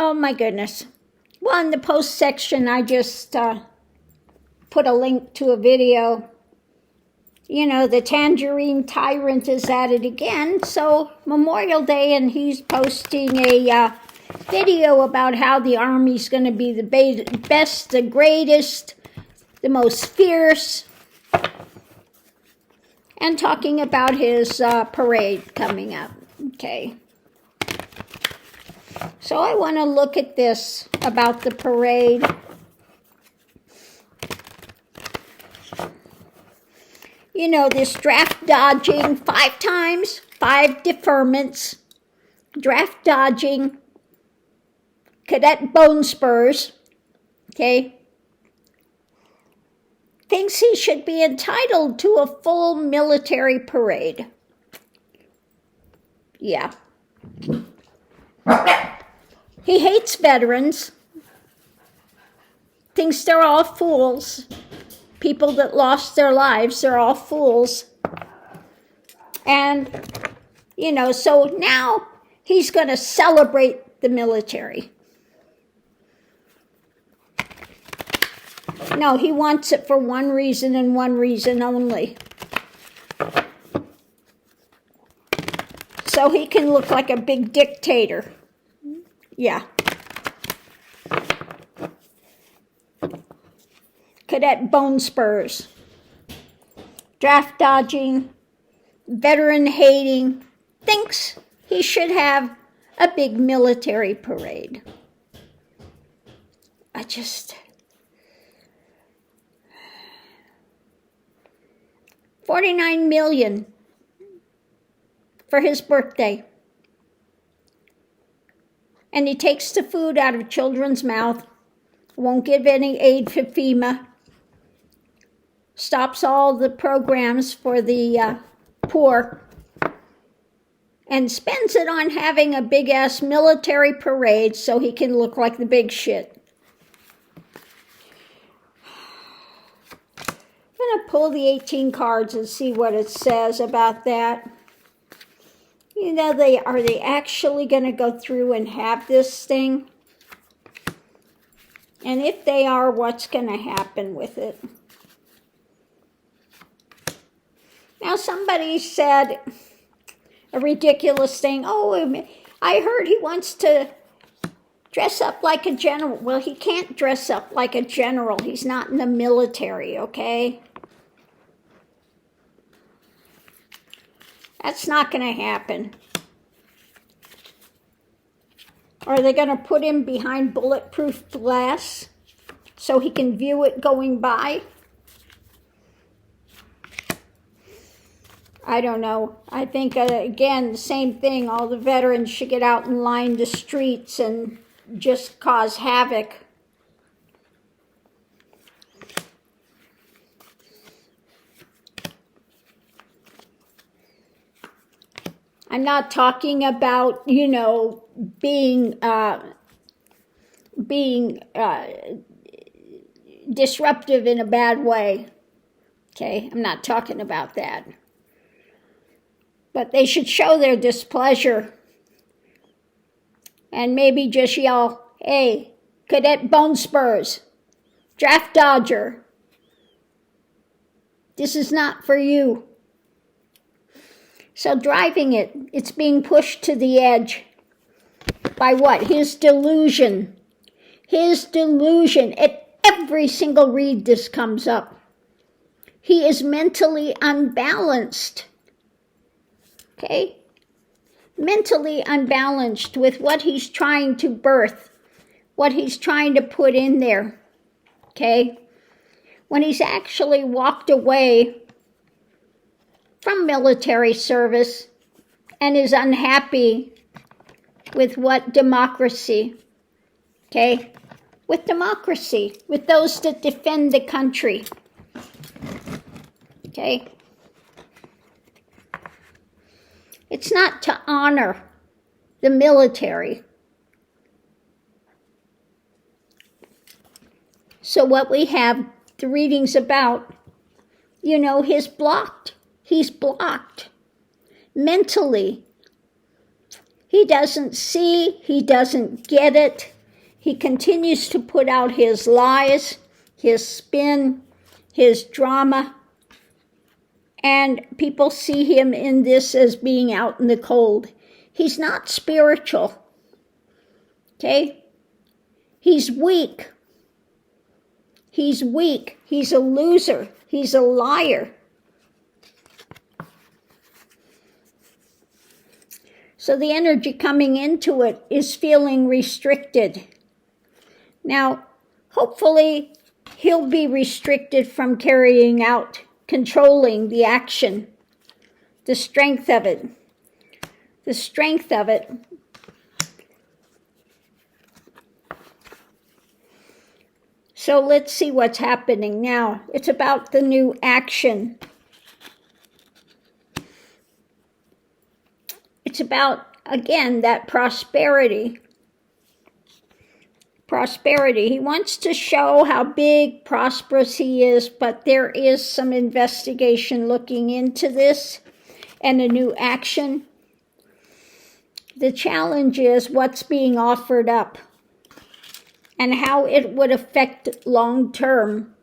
Oh my goodness. Well, in the post section, I just put a link to a video. You know, the Tangerine Tyrant is at it again. So Memorial Day, and he's posting a video about how the Army's going to be the best, the greatest, the most fierce, and talking about his parade coming up. Okay. So I want to look at this about the parade. You know, this draft dodging 5 times, 5 deferments, draft dodging, Cadet Bone Spurs, okay, thinks he should be entitled to a full military parade. Yeah. He hates veterans, thinks they're all fools. People that lost their lives, they're all fools. And, you know, so now he's going to celebrate the military. No, he wants it for one reason and one reason only. So he can look like a big dictator. Yeah. Cadet Bone Spurs. Draft dodging, veteran hating, thinks he should have a big military parade. I just... 49 million for his birthday. And he takes the food out of children's mouth, won't give any aid to FEMA, stops all the programs for the poor, and spends it on having a big-ass military parade so he can look like the big shit. I'm going to pull the 18 cards and see what it says about that. You know, are they actually going to go through and have this thing? And if they are, what's going to happen with it? Now, somebody said a ridiculous thing. Oh, I heard he wants to dress up like a general. Well, he can't dress up like a general. He's not in the military, okay? That's not going to happen. Are they going to put him behind bulletproof glass so he can view it going by? I don't know. I think, again, the same thing. All the veterans should get out and line the streets and just cause havoc. I'm not talking about, you know, being disruptive in a bad way. Okay, I'm not talking about that. But they should show their displeasure and maybe just yell, "Hey, Cadet Bone Spurs, Draft Dodger, this is not for you." So driving it, it's being pushed to the edge. By what? His delusion. His delusion. At every single read this comes up. He is mentally unbalanced. Okay? Mentally unbalanced with what he's trying to birth, what he's trying to put in there. Okay? When he's actually walked away from military service and is unhappy with what democracy, okay? With democracy, with those that defend the country, okay? It's not to honor the military. So what we have the readings about, you know, he's blocked. He's blocked mentally. He doesn't see, he doesn't get it. He continues to put out his lies, his spin, his drama, and people see him in this as being out in the cold. He's not spiritual, okay? He's weak. He's weak. He's a loser. He's a liar. So the energy coming into it is feeling restricted. Now, hopefully, he'll be restricted from carrying out, controlling the action, the strength of it. The strength of it. So let's see what's happening now. It's about the new action. It's about, again, that prosperity. Prosperity. He wants to show how big, prosperous he is, but there is some investigation looking into this and a new action. The challenge is what's being offered up and how it would affect long term,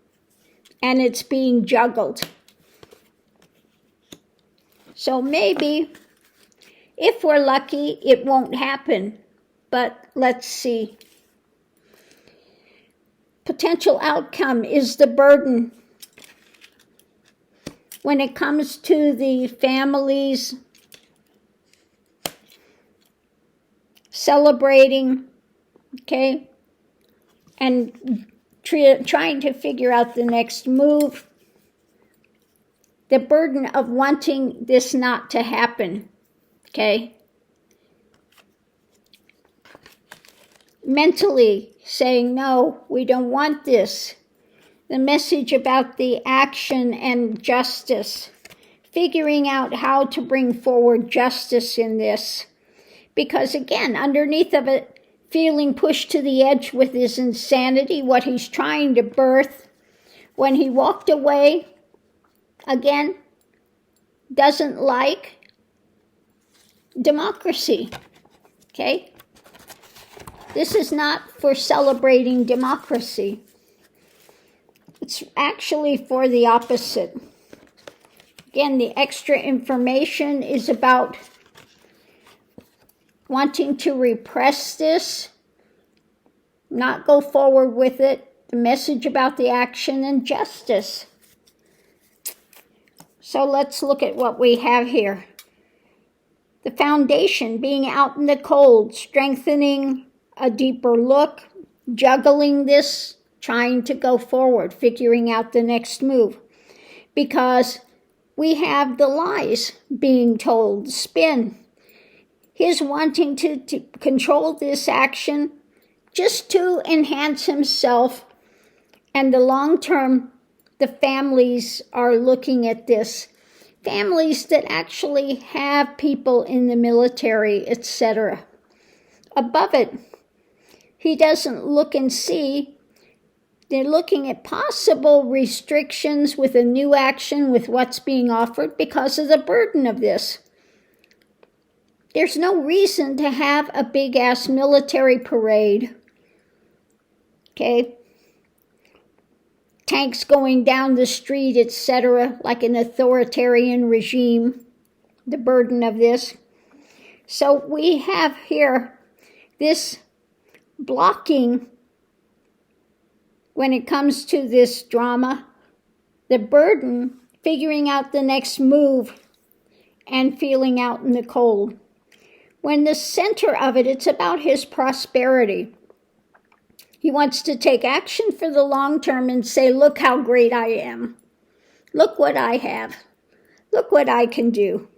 and it's being juggled. So maybe, if we're lucky, it won't happen, but let's see. Potential outcome is the burden. When it comes to the families celebrating, okay, and trying to figure out the next move, the burden of wanting this not to happen, okay? Mentally saying, no, we don't want this. The message about the action and justice, figuring out how to bring forward justice in this. Because again, underneath of it, feeling pushed to the edge with his insanity, what he's trying to birth. When he walked away, again, doesn't like democracy, okay? This is not for celebrating democracy. It's actually for the opposite. Again, the extra information is about wanting to repress this, not go forward with it, the message about the action and justice. So let's look at what we have here. The foundation, being out in the cold, strengthening a deeper look, juggling this, trying to go forward, figuring out the next move. Because we have the lies being told, spin. His wanting to control this action just to enhance himself, and the long term, the families are looking at this. Families that actually have people in the military, etc. Above it, he doesn't look and see. They're looking at possible restrictions with a new action, with what's being offered because of the burden of this. There's no reason to have a big-ass military parade, okay? Tanks going down the street, etc., like an authoritarian regime, the burden of this. So we have here this blocking when it comes to this drama, the burden, figuring out the next move, and feeling out in the cold. When the center of it, it's about his prosperity. He wants to take action for the long term and say, look how great I am. Look what I have. Look what I can do.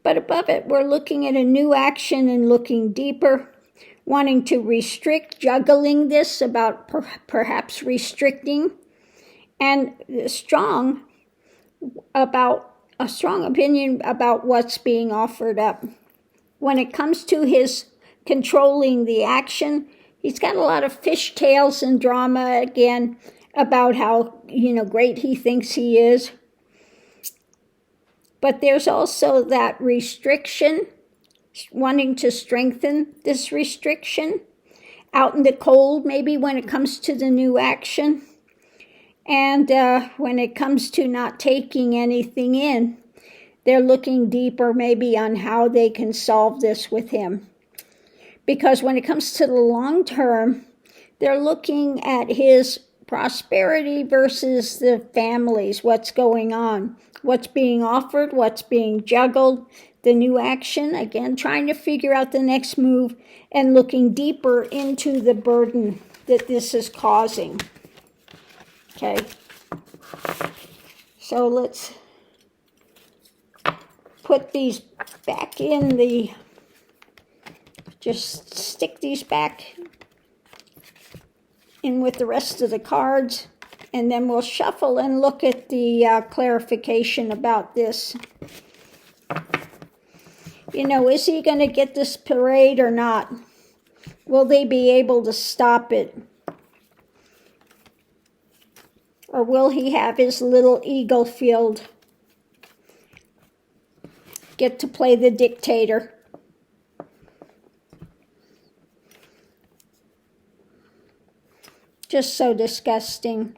But above it, we're looking at a new action and looking deeper, wanting to restrict, juggling this about perhaps restricting, and a strong opinion about what's being offered up. When it comes to his controlling the action, he's got a lot of fishtails and drama again about how, great he thinks he is. But there's also that restriction wanting to strengthen this restriction. Out in the cold, maybe when it comes to the new action. And when it comes to not taking anything in, they're looking deeper maybe on how they can solve this with him. Because when it comes to the long term, they're looking at his prosperity versus the families, what's going on, what's being offered, what's being juggled, the new action, again, trying to figure out the next move and looking deeper into the burden that this is causing. Okay, so let's put these back in the, just stick these back in with the rest of the cards, and then we'll shuffle and look at the clarification about this. You know, is he going to get this parade or not? Will they be able to stop it? Or will he have his little ego field? Get to play the dictator? Just so disgusting.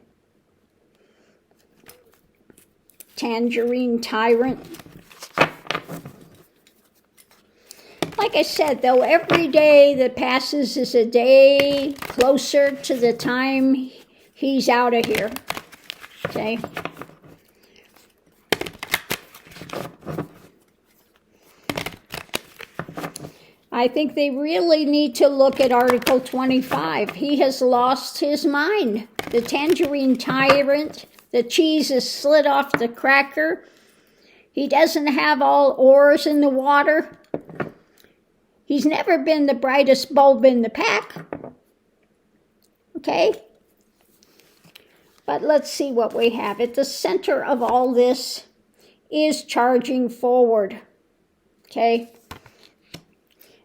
Tangerine Tyrant. Like I said, though, every day that passes is a day closer to the time he's out of here. Okay? I think they really need to look at Article 25. He has lost his mind. The Tangerine Tyrant, the cheese is slid off the cracker. He doesn't have all oars in the water. He's never been the brightest bulb in the pack. Okay? But let's see what we have. At the center of all this is charging forward. Okay?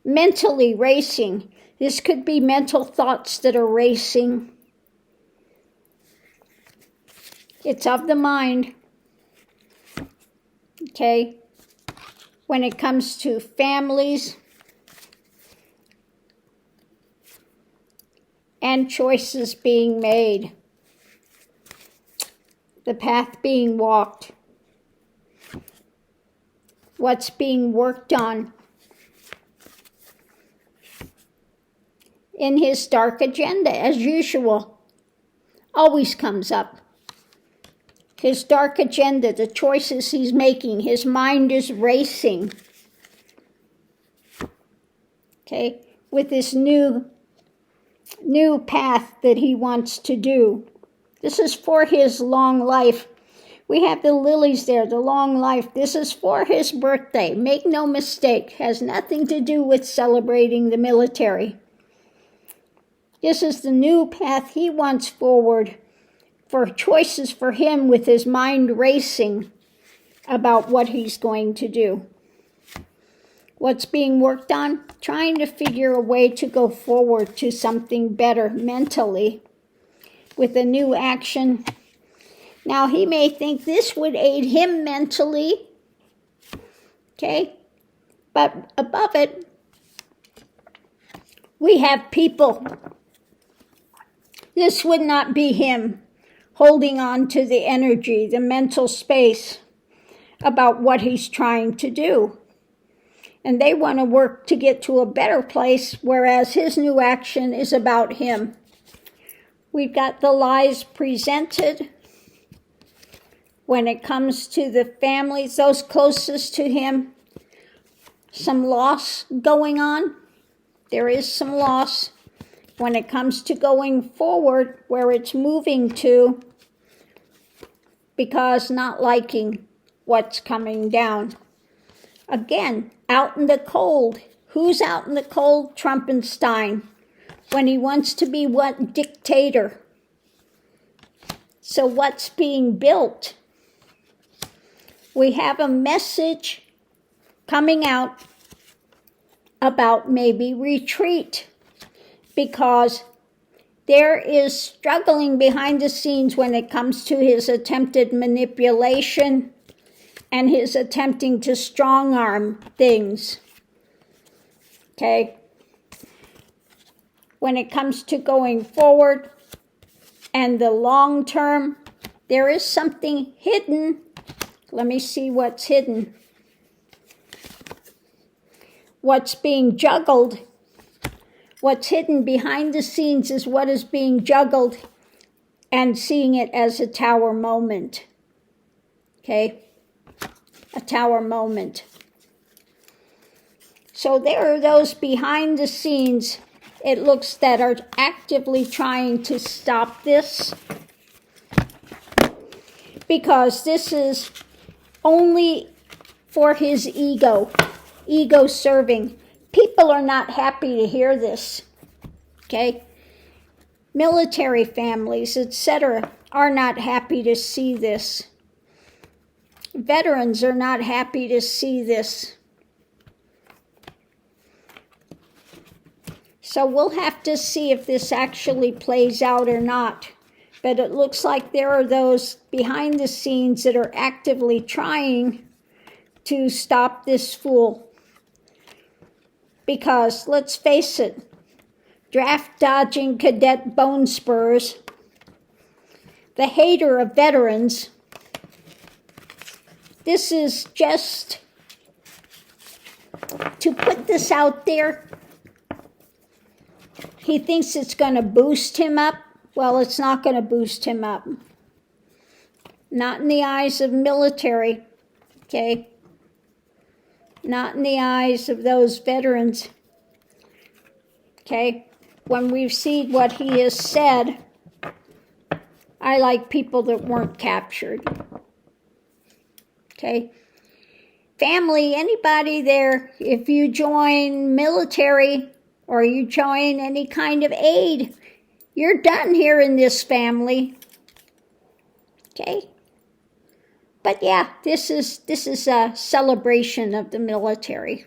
Mentally racing. This could be mental thoughts that are racing. It's of the mind. Okay? When it comes to families and choices being made. The path being walked. What's being worked on. In his dark agenda, as usual, always comes up. His dark agenda, the choices he's making, his mind is racing. Okay, with this new path that he wants to do. This is for his long life. We have the lilies there, the long life. This is for his birthday. Make no mistake, has nothing to do with celebrating the military. This is the new path he wants forward for choices for him with his mind racing about what he's going to do. What's being worked on? Trying to figure a way to go forward to something better mentally with a new action. Now, he may think this would aid him mentally, okay? But above it, we have people. This would not be him holding on to the energy, the mental space about what he's trying to do. And they want to work to get to a better place, whereas his new action is about him. We've got the lies presented when it comes to the families, those closest to him. Some loss going on. There is some loss when it comes to going forward, where it's moving to, because not liking what's coming down. Again, out in the cold. Who's out in the cold? Trumpenstein. When he wants to be what? Dictator. So what's being built? We have a message coming out about maybe retreat, because there is struggling behind the scenes when it comes to his attempted manipulation and his attempting to strong-arm things. okay? When it comes to going forward and the long term, there is something hidden. Let me see what's hidden. What's being juggled. What's hidden behind the scenes is what is being juggled, and seeing it as a tower moment. Okay? A tower moment. So there are those behind the scenes, it looks, that are actively trying to stop this, because this is only for his ego serving. People are not happy to hear this, okay? Military families, etc., are not happy to see this. Veterans are not happy to see this. So we'll have to see if this actually plays out or not. But it looks like there are those behind the scenes that are actively trying to stop this fool. Because, let's face it, draft-dodging cadet bone spurs, the hater of veterans, this is just to put this out there. He thinks it's going to boost him up. Well, it's not going to boost him up. Not in the eyes of military, okay? Not in the eyes of those veterans, okay? When we've seen what he has said, I like people that weren't captured, okay? Family, anybody there, if you join military or you join any kind of aid, you're done here in this family, okay? But yeah, this is a celebration of the military.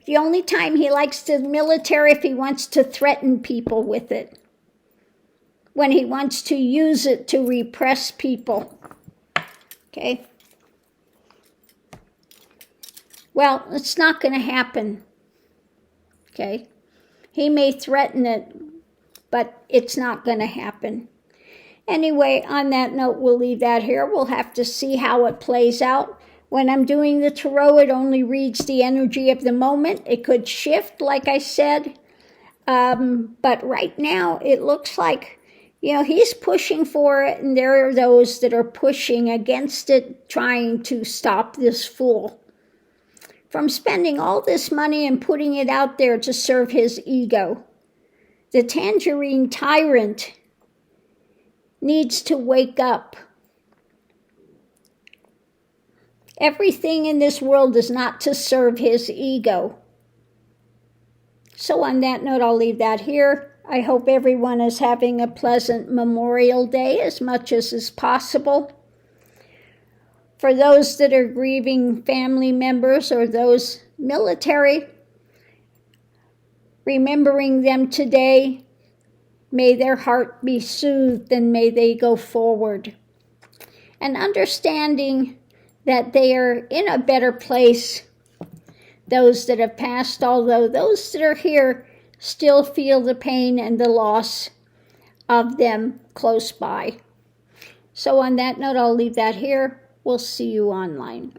The only time he likes the military if he wants to threaten people with it. When he wants to use it to repress people. Okay? Well, it's not going to happen. Okay? He may threaten it, but it's not going to happen. Anyway, on that note, we'll leave that here. We'll have to see how it plays out. When I'm doing the tarot, it only reads the energy of the moment. It could shift, like I said. But right now, it looks like, he's pushing for it, and there are those that are pushing against it, trying to stop this fool from spending all this money and putting it out there to serve his ego. The Tangerine Tyrant needs to wake up. Everything in this world is not to serve his ego. So on that note, I'll leave that here. I hope everyone is having a pleasant Memorial Day as much as is possible. For those that are grieving family members or those military, remembering them today, may their heart be soothed and may they go forward. And understanding that they are in a better place, those that have passed, although those that are here still feel the pain and the loss of them close by. So on that note, I'll leave that here. We'll see you online.